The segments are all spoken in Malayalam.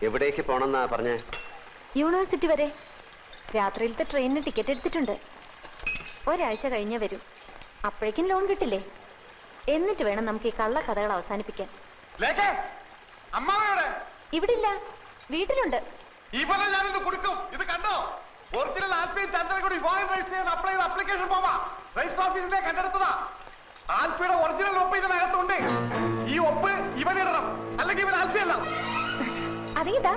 എവിടേക്ക് പോണെന്നാ പറഞ്ഞേ? യൂണിവേഴ്സിറ്റി വരെ. രാത്രിയിലത്തെ ട്രെയിനിന് ടിക്കറ്റ് എടുത്തിട്ടുണ്ട്. ഒരാഴ്ച കഴിഞ്ഞേ വരൂ. അപ്പോഴേക്കും ലോൺ കിട്ടില്ലേ? എന്നിട്ട് വേണം നമുക്ക് ഈ കള്ള കഥകൾ അവസാനിപ്പിക്കാൻ. ഇവിടെ ഇല്ല, വീട്ടിലുണ്ട്. ഇത് കണ്ടോ? ഒറിജിനൽ ആൽഫിയും ചന്ദ്രനും കൂടി വിവാഹം രജിസ്റ്റർ ചെയ്യാൻ അപ്ലൈ ചെയ്ത അപ്ലിക്കേഷൻ ഫോമാ രജിസ്റ്റർ ഓഫീസിലെ കണ്ടെടുത്തതാ. ആൽഫിയുടെ ഒറിജിനൽ ഒപ്പ് ഇതിനകത്തുണ്ട്. ഈ ഒപ്പ് ഇവനിടണം, അല്ലെങ്കിൽ ഇവൻ ആൽഫിയല്ല. അതേതാ?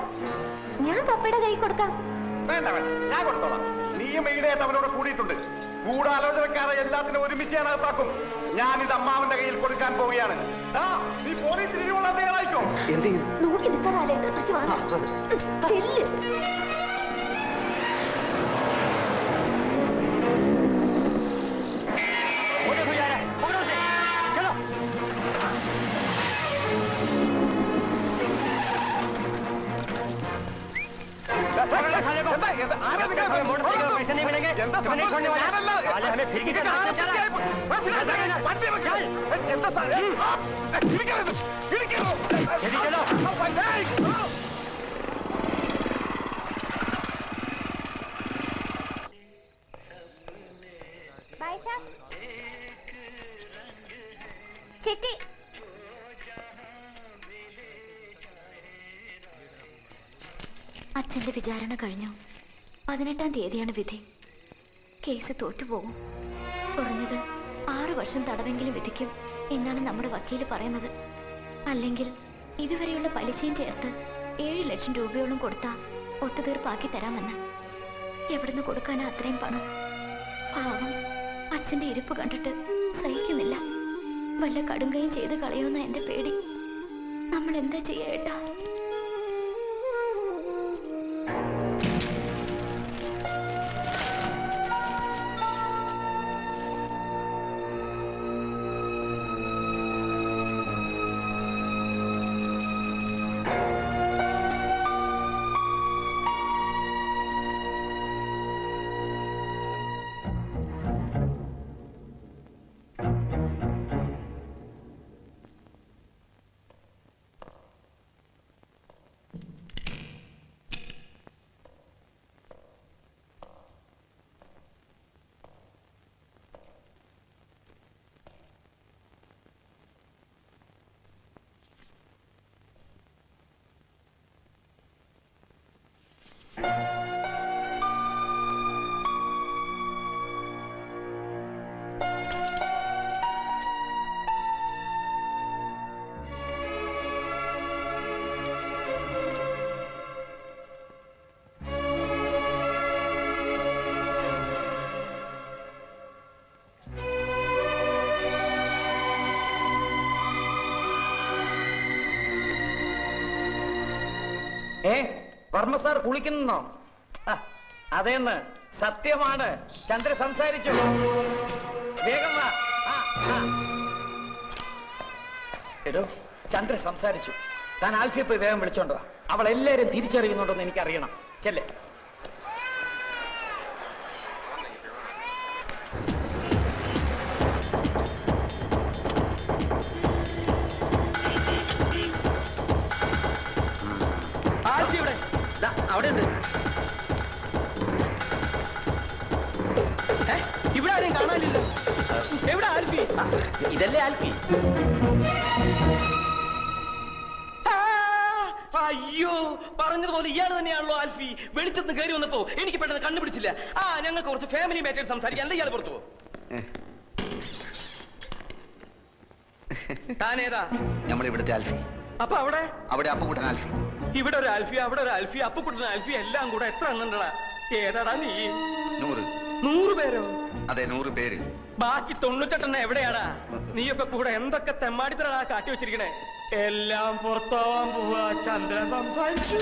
ഞാൻ പപ്പയുടെ കൈ കൊടുക്കാം. വേണ്ട വേണ്ട, ഞാൻ കൊടുത്തോളാം. നീയും ഈടായിട്ട് അവനോട് കൂടിയിട്ടുണ്ട്. ഗൂഢാലോചനക്കാരെ എല്ലാത്തിനും ഒരുമിച്ച് ഞാനകത്താക്കും. ഞാൻ ഇത് അമ്മാവന്റെ കയ്യിൽ കൊടുക്കാൻ പോവുകയാണ്. നീ പോലീസിന് ഇനിയുള്ള തയ്യാറായിക്കോ? നോക്കി നിൽക്കാതെ मोटरसाइकिल पैसे नहीं मिलेंगे, नहीं छोड़ने वाले। साले हमें फिर की चलो। भाई साहब, चिट्ठी। അച്ഛന്റെ വിചാരണ കഴിഞ്ഞു. 18-ാം തീയതിയാണ് വിധി. കേസ് തോറ്റുപോകും. കുറഞ്ഞത് 6 വർഷം തടവെങ്കിലും വിധിക്കും എന്നാണ് നമ്മുടെ വക്കീല് പറയുന്നത്. അല്ലെങ്കിൽ ഇതുവരെയുള്ള പലിശയും ചേർത്ത് 7 ലക്ഷം രൂപയോളം കൊടുത്താ ഒത്തുതീർപ്പാക്കി തരാമെന്ന്. എവിടുന്ന് കൊടുക്കാനാ അത്രയും പണം? പാവം അച്ഛന്റെ ഇരിപ്പ് കണ്ടിട്ട് സഹിക്കുന്നില്ല. വല്ല കടുങ്കയും ചെയ്ത് കളയുമെന്ന എന്റെ പേടി. നമ്മൾ എന്താ ചെയ്യേട്ടാ? വർമ്മ സാർ കുളിക്കുന്നോ? അതേന്ന് സത്യമാണ്. ചന്ദ്ര സംസാരിച്ചു. വേഗം വാ. എടോ, ചന്ദ്ര സംസാരിച്ചു. താൻ ആൽഫിയെ പോയി വേഗം വിളിച്ചോണ്ടോ. അവൾ എല്ലാരും തിരിച്ചറിയുന്നുണ്ടോന്ന് എനിക്കറിയണം. ചെല്ലേ. അവിടെ ഉണ്ട്. ഇവിടെ ആരെയും കാണാനില്ല. എവിടെ ആൽഫി? ഇതല്ലേ ആൽഫി? അയ്യോ, പറഞ്ഞതുപോലെ ഇയാൾ തന്നെയാണല്ലോ ആൽഫി. വെളിച്ചത്ത് കയറി വന്നപ്പോ എനിക്ക് പെട്ടെന്ന് കണ്ടുപിടിച്ചില്ല. ഞങ്ങൾക്ക് കുറച്ച് ഫാമിലി മാറ്റേഴ്സ് സംസാരിക്കാൻ. അല്ല ഇയാൾ പുറത്തു പോ. താനേതാ? നമ്മളിവിടുത്തെ ആൽഫി. അപ്പൊ അവിടെ അപ്പുകുട്ടൻ ആൽഫി. ഇവിടെ ഒരു ആൽഫി, അവിടെ ഒരു ആൽഫി, അപ്പുകുട്ടൻ ആൽഫി, എല്ലാം കൂടെ എത്ര എണ്ണണ്ടടാ? ഏതാടാ നീ? 100 പേരോ? അതെ, 100 പേര്. ബാക്കി 98 എവിടെയാടാ? നീയൊക്കെ കൂടെ എന്തൊക്കെ തെമ്മാടിത്തരടാ കാട്ടി വെച്ചിരിക്കണേ? എല്ലാം പുറത്താവാൻ പോവാ. ചന്ദ്ര സംസാരിച്ചു.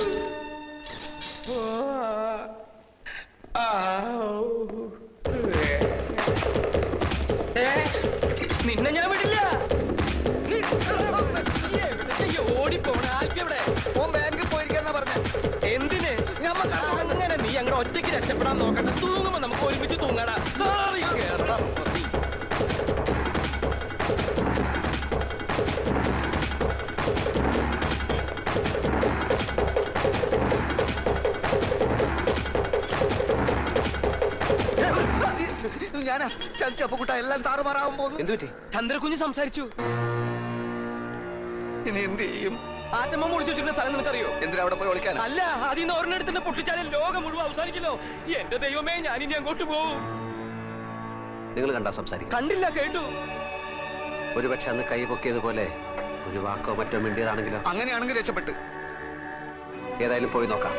നിന്നെ ഞാൻ വിടില്ല. ഓടിപ്പോണ ആൽഫി എവിടെ? ബാങ്കിൽ പോയിരിക്കാന്നാ പറഞ്ഞ. എന്തിന്? അങ്ങനെ നീ അങ്ങനെ ഒറ്റയ്ക്ക് രക്ഷപ്പെടാൻ നോക്കട്ടെ. തൂങ്ങുമ്പോ നമുക്ക് ഒരുമിച്ച് തൂങ്ങടാ. ചതിച്ചു അപ്പുകുട്ട, എല്ലാം താറുമാറാവാൻ പോകുന്നു. എന്തു പറ്റി? ചന്ദ്രകുഞ്ഞ് സംസാരിച്ചു. ഇനി എന്ത് ചെയ്യും? ആറ്റമ്മ മുടിച്ചു വെച്ചിരുന്ന സ്ഥലം നിനക്കറിയോ? എന്തിനാ അവിടെ പോയി ഒളിക്കാൻ? അല്ല, അതിന്ന് ഒരെണ്ണെടുത്തിന്റെ പൊട്ടിച്ചാലും ലോകം മുഴുവൻ അവസാനിക്കല്ലോ. എന്റെ ദൈവമേ, ഞാനിനി അങ്ങോട്ട് പോവും. നിങ്ങൾ കണ്ടാ സംസാരിക്കാം? കണ്ടില്ല, കേട്ടു. ഒരുപക്ഷെ അന്ന് കൈ പൊക്കിയതുപോലെ ഒരു വാക്കോ മറ്റോ മിണ്ടിയതാണെങ്കിലോ? അങ്ങനെയാണെങ്കിൽ രക്ഷപ്പെട്ട്. ഏതായാലും പോയി നോക്കാം.